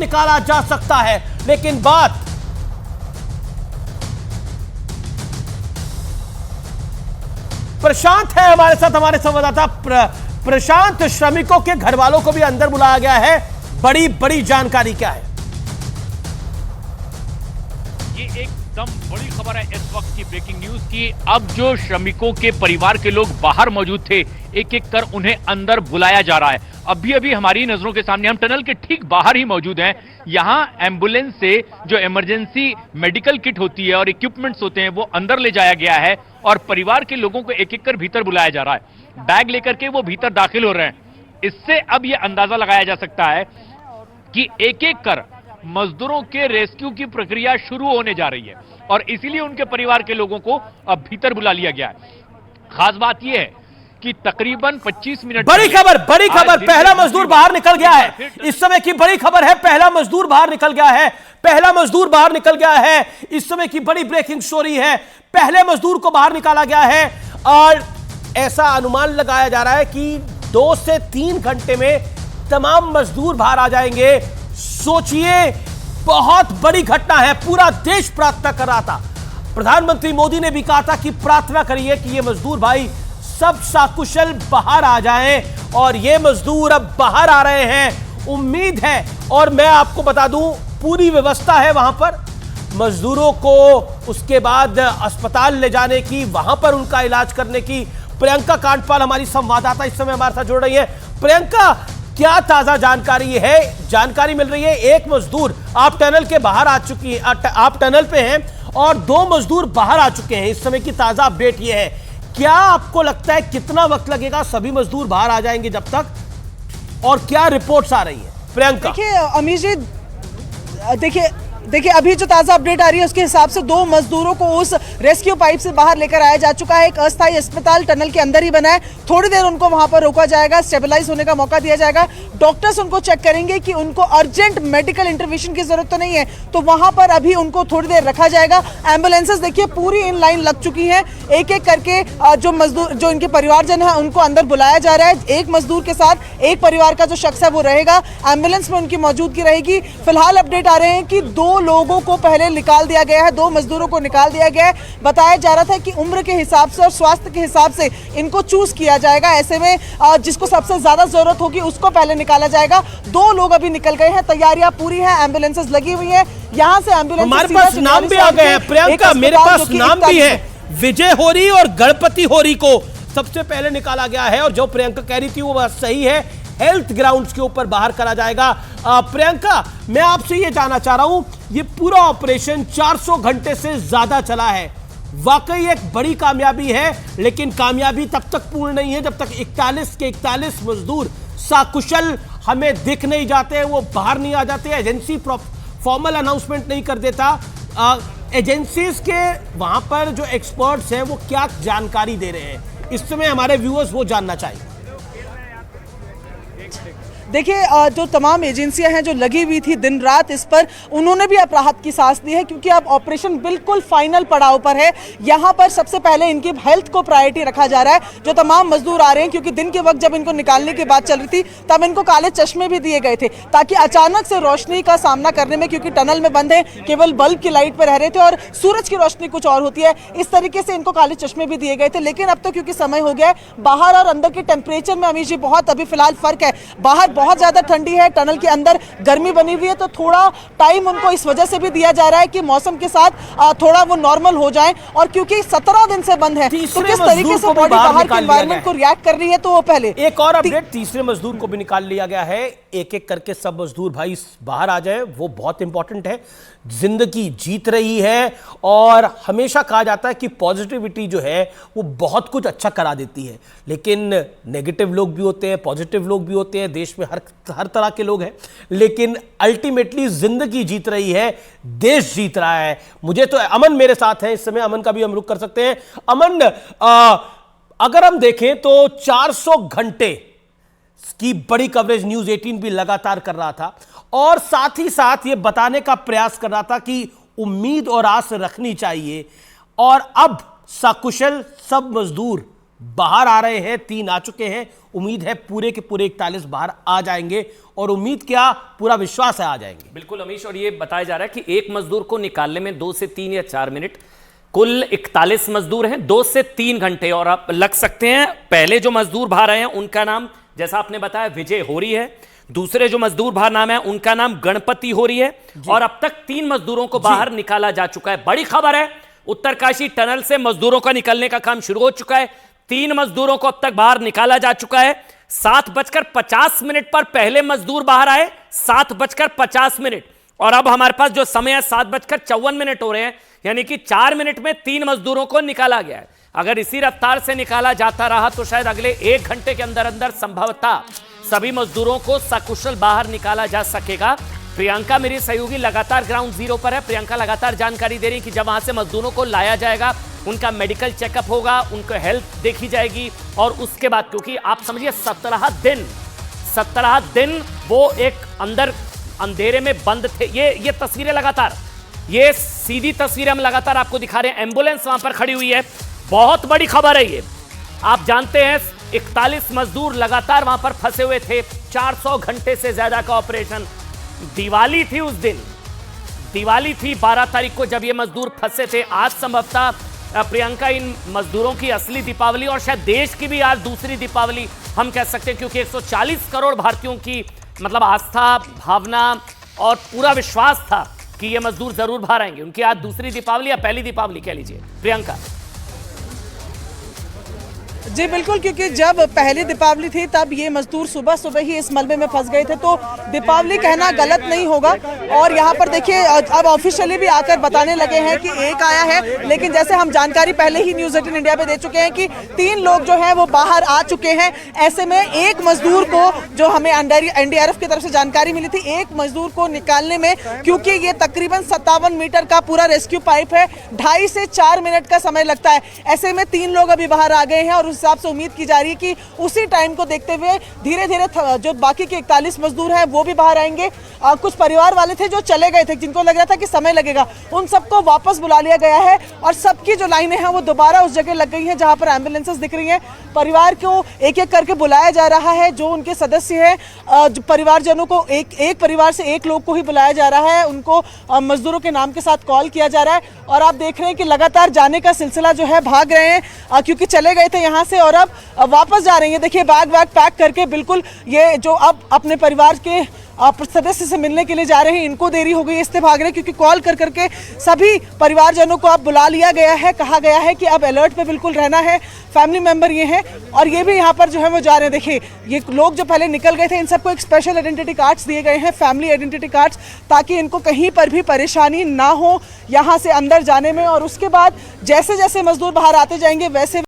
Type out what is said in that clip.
निकाला जा सकता है। लेकिन बात प्रशांत है हमारे साथ, हमारे संवाददाता प्रशांत। श्रमिकों के घर वालों को भी अंदर बुलाया गया है, बड़ी बड़ी जानकारी क्या है? ये एकदम बड़ी खबर है इस वक्त की, ब्रेकिंग न्यूज की। अब जो श्रमिकों के परिवार के लोग बाहर मौजूद थे, एक एक कर उन्हें अंदर बुलाया जा रहा है। अभी अभी हमारी नजरों के सामने, हम टनल के ठीक बाहर ही मौजूद हैं, यहां एम्बुलेंस से जो इमरजेंसी मेडिकल किट होती है और इक्विपमेंट्स होते हैं वो अंदर ले जाया गया है और परिवार के लोगों को एक एक कर भीतर बुलाया जा रहा है। बैग लेकर के वो भीतर दाखिल हो रहे हैं। इससे अब यह अंदाजा लगाया जा सकता है कि एक एक कर मजदूरों के रेस्क्यू की प्रक्रिया शुरू होने जा रही है और इसीलिए उनके परिवार के लोगों को अब भीतर बुला लिया गया है। खास बात यह है कि तकरीबन 25 मिनट, बड़ी खबर पहला मजदूर बाहर निकल गया है। इस समय की बड़ी खबर है, पहला मजदूर बाहर निकल गया है, पहला मजदूर बाहर निकल गया है। इस समय की बड़ी ब्रेकिंग स्टोरी है, पहले मजदूर को बाहर निकाला गया है और ऐसा अनुमान लगाया जा रहा है कि 2 से 3 घंटे में तमाम मजदूर बाहर आ जाएंगे। सोचिए, बहुत बड़ी घटना है, पूरा देश प्रार्थना कर रहा था। प्रधानमंत्री मोदी ने भी कहा था कि प्रार्थना करिए कि ये मजदूर भाई सब सकुशल बाहर आ जाएं और ये मजदूर अब बाहर आ रहे हैं। उम्मीद है, और मैं आपको बता दूं, पूरी व्यवस्था है वहां पर मजदूरों को उसके बाद अस्पताल ले जाने की, वहां पर उनका इलाज करने की। प्रियंका कांडपाल हमारी संवाददाता इस समय हमारे साथ जुड़ रही है। प्रियंका, क्या ताजा जानकारी है? जानकारी मिल रही है एक मजदूर, आप टनल के बाहर आ चुकी है, आप टनल पे हैं और 2 मजदूर बाहर आ चुके हैं। इस समय की ताजा अपडेट यह है। क्या आपको लगता है कितना वक्त लगेगा, सभी मजदूर बाहर आ जाएंगे जब तक, और क्या रिपोर्ट्स आ रही है? प्रियंका, देखिए अमीर जी, देखिए अभी जो ताज़ा अपडेट आ रही है उसके हिसाब से 2 मजदूरों को उस रेस्क्यू पाइप से बाहर लेकर आया जा चुका है। एक अस्थायी अस्पताल टनल के अंदर ही बना है, थोड़ी देर उनको वहां पर रोका जाएगा, स्टेबलाइज होने का मौका दिया जाएगा। डॉक्टर्स उनको चेक करेंगे कि उनको अर्जेंट मेडिकल इंटरवेंशन की जरूरत तो नहीं है, तो वहां पर अभी उनको थोड़ी देर रखा जाएगा। एम्बुलेंसेस देखिए पूरी इन लाइन लग चुकी हैं, एक एक करके जो मजदूर, जो इनके परिवारजन है, उनको अंदर बुलाया जा रहा है। एक मजदूर के साथ एक परिवार का जो शख्स है वो रहेगा, एम्बुलेंस में उनकी मौजूदगी रहेगी। फिलहाल अपडेट आ रहे हैं कि 2 लोगों को पहले निकाल दिया गया है, 2 मजदूरों को निकाल दिया गया है। बताया जा रहा था कि उम्र के हिसाब से और स्वास्थ्य के हिसाब से इनको चूज किया जाएगा। ऐसे में जिसको सबसे ज्यादा जरूरत होगी उसको पहले निकाला जाएगा। 2 लोग अभी निकल गए हैं, तैयारियां पूरी हैं, एम्बुलेंसेस लगी हुई है। यहाँ से एम्बुलेंस, हमारे पास नाम भी आ गए हैं प्रियंका, मेरे पास नाम भी है। विजय होरी और गणपति होरी को सबसे पहले निकाला गया है और जो प्रियंका कह रही थी वो बात सही है, हेल्थ ग्राउंड्स के ऊपर बाहर करा जाएगा। प्रियंका, मैं आपसे ये जानना चाह रहा हूं, ये पूरा ऑपरेशन 400 घंटे से ज्यादा चला है, वाकई एक बड़ी कामयाबी है, लेकिन कामयाबी तब तक पूर्ण नहीं है जब तक 41 के 41 मजदूर सकुशल हमें दिख नहीं जाते, वो बाहर नहीं आ जाते। एजेंसी फॉर्मल अनाउंसमेंट नहीं कर देता। एजेंसीज के वहां पर जो एक्सपर्ट्स हैं वो क्या जानकारी दे रहे हैं, इस समय हमारे व्यूअर्स वो जानना चाहिए। देखिए जो तमाम एजेंसियां हैं जो लगी हुई थी दिन रात इस पर, उन्होंने भी अब राहत की सांस दी है, क्योंकि अब ऑपरेशन बिल्कुल फाइनल पड़ाव पर है। यहाँ पर सबसे पहले इनकी हेल्थ को प्रायोरिटी रखा जा रहा है। जो तमाम मजदूर आ रहे हैं, क्योंकि दिन के वक्त जब इनको निकालने की बात चल रही थी तब इनको काले चश्मे भी दिए गए थे, ताकि अचानक से रोशनी का सामना करने में, क्योंकि टनल में बंद है, केवल बल्ब की लाइट पर रह रहे थे और सूरज की रोशनी कुछ और होती है, इस तरीके से इनको काले चश्मे भी दिए गए थे। लेकिन अब तो क्योंकि समय हो गया है, बाहर और अंदर के टेम्परेचर में अमीर जी बहुत अभी फिलहाल फर्क है। बाहर बहुत ज्यादा ठंडी है, टनल के अंदर गर्मी बनी हुई है, तो थोड़ा टाइम उनको इस वजह से भी दिया जा रहा है कि मौसम के साथ थोड़ा वो नॉर्मल हो जाएं। और क्योंकि 17 दिन से बंद है, तो किस तरीके से बॉडी बाहर के एनवायरनमेंट को रिएक्ट कर रही है, तो वो पहले एक और अपडेट, तीसरे मजदूर को भी निकाल लिया गया है। एक एक करके सब मजदूर भाई बाहर आ जाए, वो बहुत इंपॉर्टेंट है। जिंदगी जीत रही है और हमेशा कहा जाता है कि पॉजिटिविटी जो है वो बहुत कुछ अच्छा करा देती है, लेकिन नेगेटिव लोग भी होते हैं, पॉजिटिव लोग भी होते हैं, देश में हर तरह के लोग हैं, लेकिन अल्टीमेटली जिंदगी जीत रही है, देश जीत रहा है। मुझे तो अमन मेरे साथ है इस समय, अमन का भी हम रुख कर सकते हैं। अमन, अगर हम देखें तो 400 घंटे की बड़ी कवरेज न्यूज 18 भी लगातार कर रहा था और साथ ही साथ यह बताने का प्रयास कर रहा था कि उम्मीद और आस रखनी चाहिए, और अब सकुशल सब मजदूर बाहर आ रहे हैं, 3 आ चुके हैं। उम्मीद है पूरे के पूरे 41 बाहर आ जाएंगे, और उम्मीद क्या, पूरा विश्वास है आ जाएंगे। बिल्कुल अमीश, और ये बताया जा रहा है कि एक मजदूर को निकालने में 2 से 3 या 4 मिनट, कुल 41 मजदूर हैं, 2 से 3 घंटे और आप लग सकते हैं। पहले जो मजदूर बाहर आए हैं उनका नाम, जैसा आपने बताया, विजय होरी है। दूसरे जो मजदूर बाहर नाम है उनका नाम गणपति होरी है, और अब तक 3 मजदूरों को बाहर निकाला जा चुका है। बड़ी खबर है, उत्तरकाशी टनल से मजदूरों का निकलने का काम शुरू हो चुका है। 3 मजदूरों को अब तक बाहर निकाला जा चुका है। 7:50 पर पहले मजदूर बाहर आए, 7:50, और अब हमारे पास जो समय है 7:54 हो रहे हैं, यानी कि 4 मिनट में 3 मजदूरों को निकाला गया है। अगर इसी रफ्तार से निकाला जाता रहा तो शायद अगले 1 घंटे के अंदर अंदर संभवतः सभी मजदूरों को सकुशल बाहर निकाला जा सकेगा। प्रियंका मेरी सहयोगी लगातार ग्राउंड जीरो पर है। प्रियंका लगातार जानकारी दे रही कि जब वहां से मजदूरों को लाया जाएगा, उनका मेडिकल चेकअप होगा, उनको हेल्थ देखी जाएगी, और उसके बाद, क्योंकि आप समझिए 17 दिन वो एक अंदर अंधेरे में बंद थे। ये तस्वीरें लगातार, ये सीधी तस्वीरें हम लगातार आपको दिखा रहे हैं। एम्बुलेंस वहां पर खड़ी हुई है। बहुत बड़ी खबर है ये। आप जानते हैं 41 मजदूर लगातार वहां पर फंसे हुए थे। 400 घंटे से ज्यादा का ऑपरेशन। दिवाली थी उस दिन, दिवाली थी 12 तारीख को जब ये मजदूर फंसे थे। आज संभवतः प्रियंका इन मजदूरों की असली दीपावली, और शायद देश की भी आज दूसरी दीपावली हम कह सकते हैं, क्योंकि 140 करोड़ भारतीयों की मतलब आस्था, भावना और पूरा विश्वास था कि ये मजदूर जरूर बाहर आएंगे। उनकी आज दूसरी दीपावली या पहली दीपावली कह लीजिए। प्रियंका जी बिल्कुल, क्योंकि जब पहली दीपावली थी तब ये मजदूर सुबह सुबह ही इस मलबे में फंस गए थे, तो दीपावली कहना गलत नहीं होगा। और यहाँ पर देखिए अब ऑफिशियली भी आकर बताने लगे हैं कि एक आया है, लेकिन जैसे हम जानकारी पहले ही न्यूज़ 18 इंडिया पे दे चुके हैं कि 3 लोग जो हैं वो बाहर आ चुके हैं। ऐसे में एक मजदूर को, जो हमें NDRF की तरफ से जानकारी मिली थी, एक मजदूर को निकालने में, क्योंकि ये तकरीबन 57 मीटर का पूरा रेस्क्यू पाइप है, 2.5 से 4 मिनट का समय लगता है। ऐसे में 3 लोग अभी बाहर आ गए हैं, और उस हिसाब से उम्मीद की जा रही है कि उसी टाइम को देखते हुए धीरे धीरे जो बाकी के 41 मजदूर हैं वो भी बाहर आएंगे। कुछ परिवार वाले थे जो चले गए थे, जिनको लग रहा था कि समय लगेगा, उन सबको वापस बुला लिया गया है, और सबकी जो लाइनें हैं वो दोबारा उस जगह लग गई हैं जहां पर एम्बुलेंसेस दिख रही हैं। परिवार को एक एक करके बुलाया जा रहा है। जो उनके सदस्य हैं, परिवारजनों को एक परिवार से एक लोग को ही बुलाया जा रहा है, उनको मजदूरों के नाम के साथ कॉल किया जा रहा है। और आप देख रहे हैं कि लगातार जाने का सिलसिला जो है, भाग रहे हैं, क्योंकि चले गए थे यहाँ से और अब वापस जा रही हैं। देखिए बैग पैक करके, बिल्कुल ये जो अब अपने परिवार के सदस्य से मिलने के लिए जा रहे हैं, इनको देरी हो गई इससे भाग रहे हैं, क्योंकि कॉल कर करके सभी परिवारजनों को अब बुला लिया गया है। कहा गया है कि अब अलर्ट पे बिल्कुल रहना है। फैमिली मेंबर ये हैं, और ये भी यहाँ पर जो है वो जा रहे हैं। देखिए ये लोग जो पहले निकल गए थे, इन सबको एक स्पेशल आइडेंटिटी कार्ड्स दिए गए हैं, फैमिली आइडेंटिटी कार्ड्स, ताकि इनको कहीं पर भी परेशानी ना हो यहाँ से अंदर जाने में। और उसके बाद जैसे जैसे मजदूर बाहर आते जाएंगे वैसे